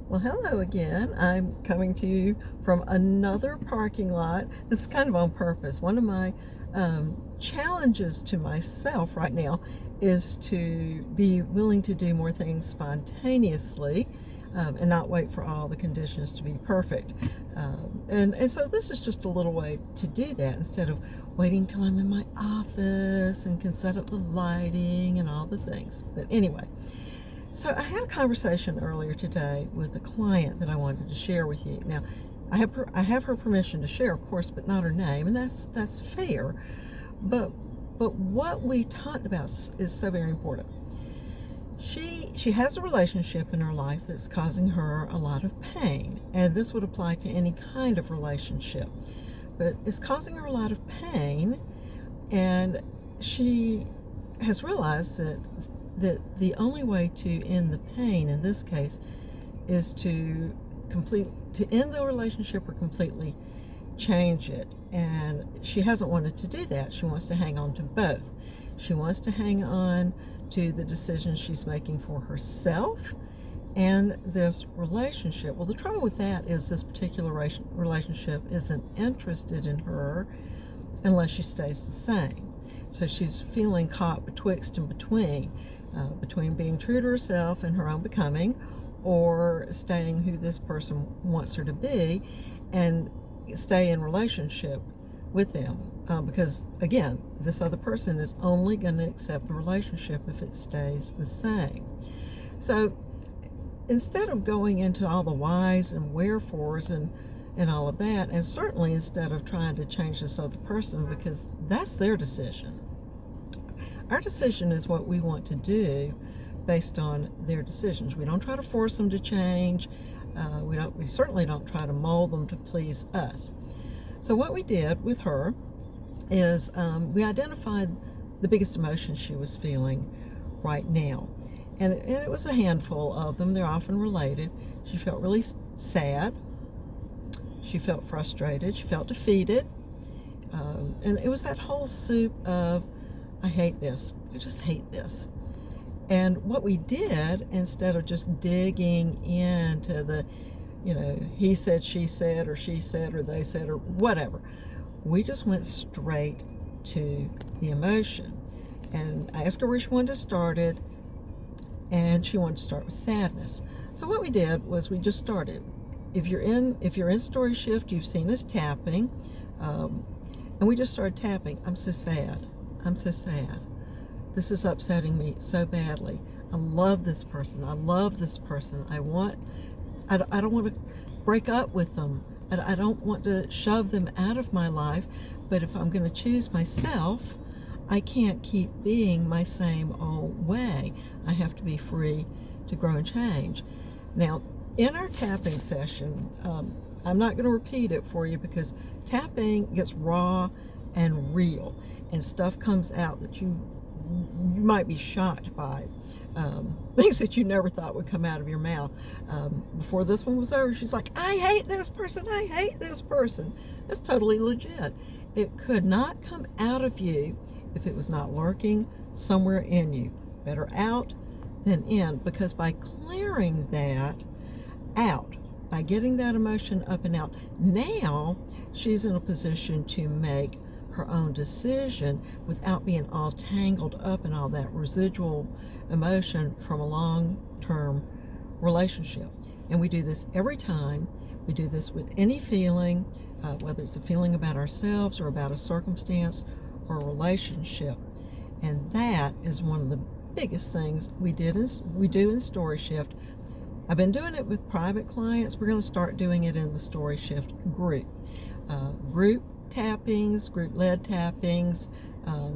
Well, hello again. I'm coming to you from another parking lot. This is kind of on purpose. One of my challenges to myself right now is to be willing to do more things spontaneously and not wait for all the conditions to be perfect. And so this is just a little way to do that instead of waiting till I'm in my office and can set up the lighting and all the things. But anyway. So I had a conversation earlier today with a client that I wanted to share with you. Now, I have her permission to share, of course, but not her name, and that's fair. But what we talked about is so very important. She has a relationship in her life that's causing her a lot of pain, and this would apply to any kind of relationship. But it's causing her a lot of pain, and she has realized that the only way to end the pain in this case is to end the relationship or completely change it. And she hasn't wanted to do that. She wants to hang on to both. She wants to hang on to the decisions she's making for herself and this relationship. Well, the trouble with that is this particular relationship isn't interested in her unless she stays the same. So she's feeling caught betwixt and between being true to herself and her own becoming, or staying who this person wants her to be and stay in relationship with them. Because, again, this other person is only going to accept the relationship if it stays the same. So instead of going into all the whys and wherefores and all of that, and certainly instead of trying to change this other person, because that's their decision. Our decision is what we want to do based on their decisions. We don't try to force them to change. We certainly don't try to mold them to please us. So what we did with her is we identified the biggest emotions she was feeling right now. And it was a handful of them. They're often related. She felt really sad. She felt frustrated. She felt defeated. And it was that whole soup of, I hate this. I just hate this. And what we did, instead of just digging into the, he said, she said, or they said, or whatever, we just went straight to the emotion. And I asked her where she wanted to start it, and she wanted to start with sadness. So what we did was we just started. If you're in Story Shift, you've seen us tapping, and we just started tapping. I'm so sad. I'm so sad. This is upsetting me so badly. I love this person. I love this person. I don't want to break up with them. I don't want to shove them out of my life. But if I'm going to choose myself, I can't keep being my same old way. I have to be free to grow and change. Now, in our tapping session, I'm not going to repeat it for you because tapping gets raw and real, and stuff comes out that you might be shocked by, things that you never thought would come out of your mouth. Before this one was over, she's like, I hate this person, I hate this person. That's totally legit. It could not come out of you if it was not lurking somewhere in you. Better out than in, because by clearing that out, by getting that emotion up and out, now she's in a position to make her own decision without being all tangled up in all that residual emotion from a long-term relationship. And we do this every time. We do this with any feeling, whether it's a feeling about ourselves or about a circumstance or a relationship. And that is one of the biggest things we do in Story Shift. I've been doing it with private clients. We're going to start doing it in the Story Shift group. Group tappings, group-led tappings,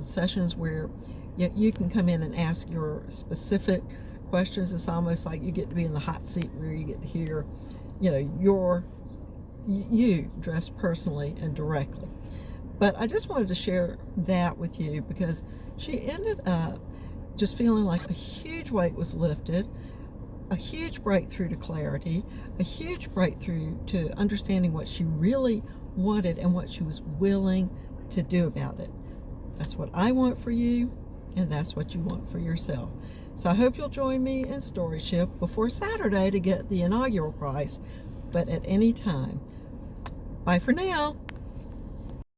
sessions where you can come in and ask your specific questions. It's almost like you get to be in the hot seat where you get to hear, you dressed personally and directly. But I just wanted to share that with you because she ended up just feeling like a huge weight was lifted, a huge breakthrough to clarity, a huge breakthrough to understanding what she really wanted and what she was willing to do about it. That's what I want for you, and that's what you want for yourself. So I hope you'll join me in Storyship before Saturday to get the inaugural prize, but at any time. Bye for now.